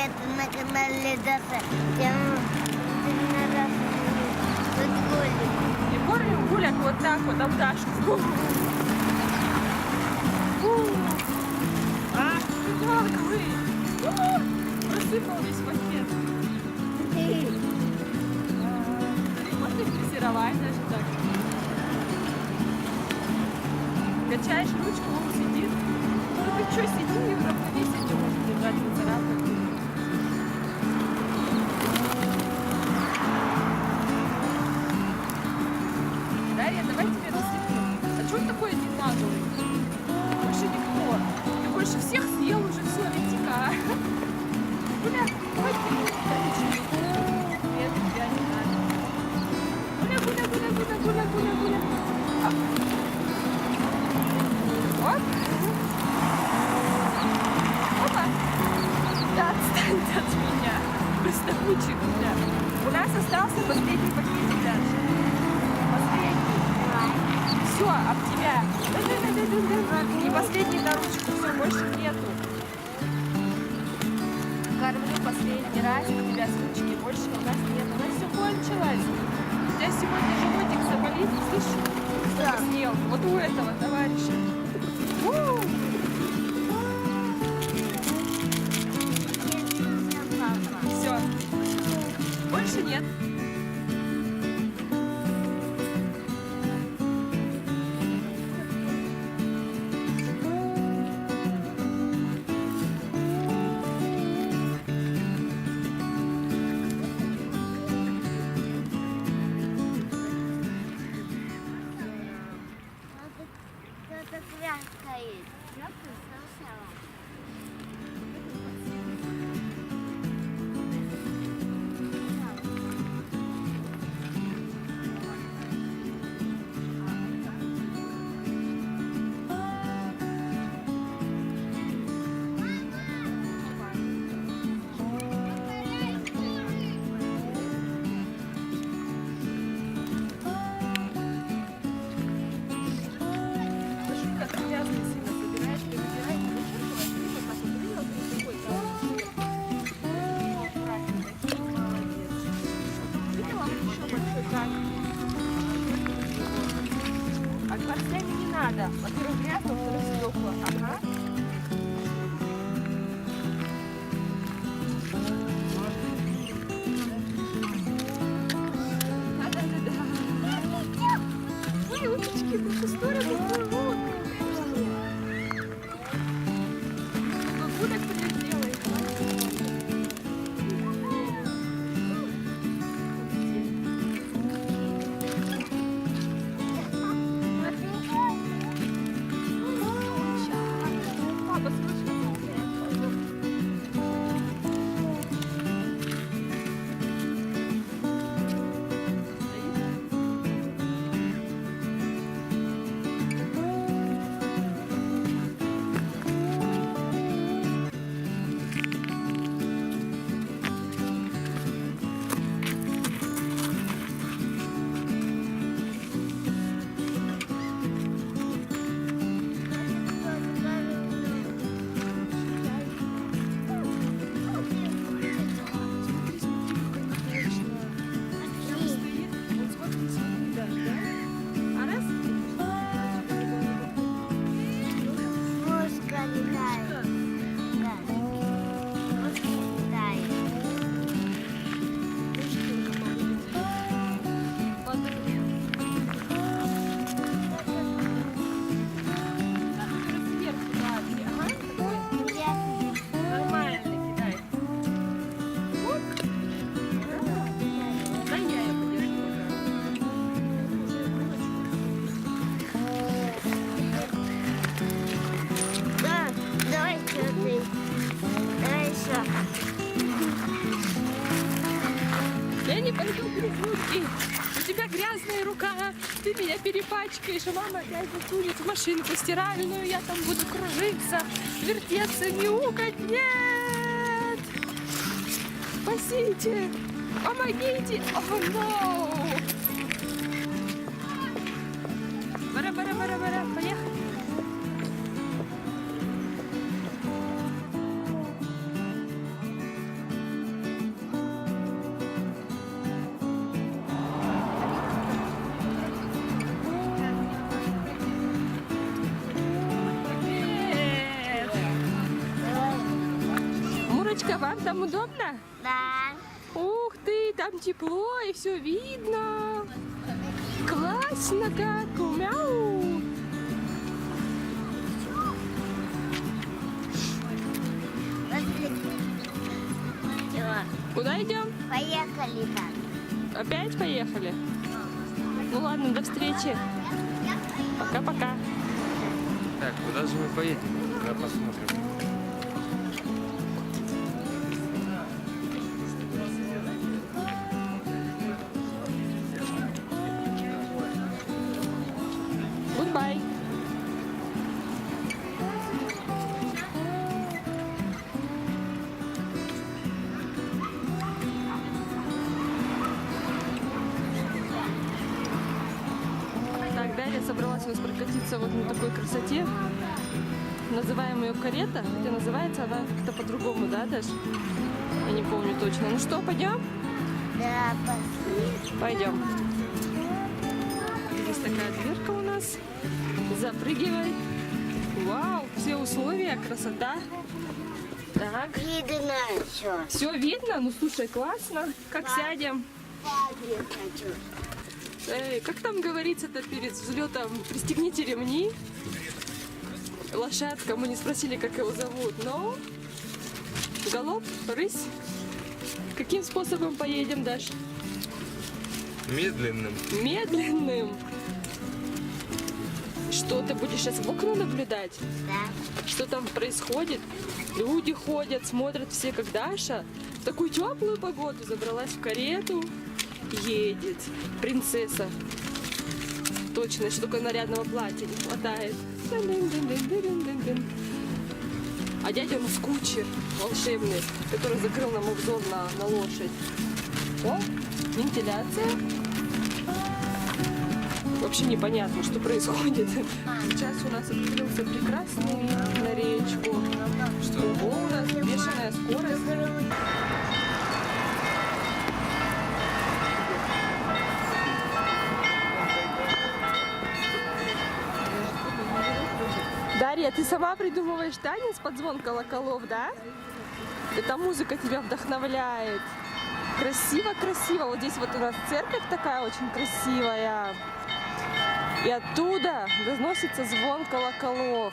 Это на канале Даша. Я тут гуляю. И будем гулять вот так вот, об Дашку. А, ребенка, вы! Просыпал весь пакет. Можно их дрессировать даже так. Качаешь ручку, он сидит. Ну ты что, сиди и в равновесие не можешь держать, не царапать. Дарья, давай тебе рассыплю. А что он такой один наглый? Больше никто. Ты больше всех съел уже, все, летика. Гуля, давай ты. Нет, тебя не надо. Гуля, гуля, гуля, гуля, гуля, гуля, гуля. Вот. Опа. Да, отстаньте от меня. Приставучий гуля. У нас остался последний пакетик дальше. Последний. Все, об тебя. И последний на ручку. Все, больше нету. Кормлю последний раз. У тебя с ручки больше у нас нет. У нас все кончилось. У тебя сегодня животик заболит. Слышишь? Да. Съел. Вот у этого товарища. Все. Больше нет. Кто-то крякает. Сначала. Как грязно сильно собираешь, перебираешь, видела еще большой камень? А гвоздями не надо. Во-первых, грязно, во-вторых, стекла. Ага. Да-да-да-да. Ой, уточки, в какую сторону плывут. Гуля, кто это делает? Папа, слушай. Мушка летает. Да. Мушка летает. Нормально кидай. Да я подержу. Да, давай что ты. Давай еще. Я не пойду без руки. У тебя грязная рука. Ты меня перепачкаешь, а мама опять засунет в машинку стиральную. Я там буду кружиться, вертеться, мяукать. Нет! Спасите! Помогите! О, no! Бара-бара-бара-бара, поехали! Дарочка, вам там удобно? Да. Ух ты, там тепло и все видно. Классно как. Мяу. Всё, Куда идем? поехали там. Опять поехали? Ну ладно, до встречи. Пока-пока. Так, куда же мы поедем? Давай посмотрим. Goodbye. Так, Дарья собралась у нас прокатиться вот на такой красоте. Называем ее карета, хотя называется она как-то по-другому, да, Даш? Я не помню точно. Ну что, пойдем? Да, пошли. Пойдем. Здесь такая дверка у нас. Запрыгивай. Вау, все условия, красота. Так, Видно еще. все видно? Ну слушай, классно. Как сядем? Папе хочу. Эй, как там говорится-то перед взлетом? Пристегните ремни. Лошадка, мы не спросили, как его зовут, но... Галоп, рысь. Каким способом поедем, Даш? Медленным. Медленным. Что, ты будешь сейчас в окна наблюдать? Да. Что там происходит? Люди ходят, смотрят все, как Даша в такую теплую погоду забралась в карету, едет. Принцесса. Точно, еще только нарядного платья не хватает. А дядя у нас кучер волшебный, который закрыл нам обзор на лошадь. О, вентиляция. Вообще непонятно, что происходит. Сейчас у нас открылся прекрасный вид на речку. Что? Ого, у нас бешеная скорость. Дарья, ты сама придумываешь танец под звон колоколов, да? Эта музыка тебя вдохновляет. Красиво-красиво. Вот здесь вот у нас церковь такая очень красивая. И оттуда доносится звон колоколов.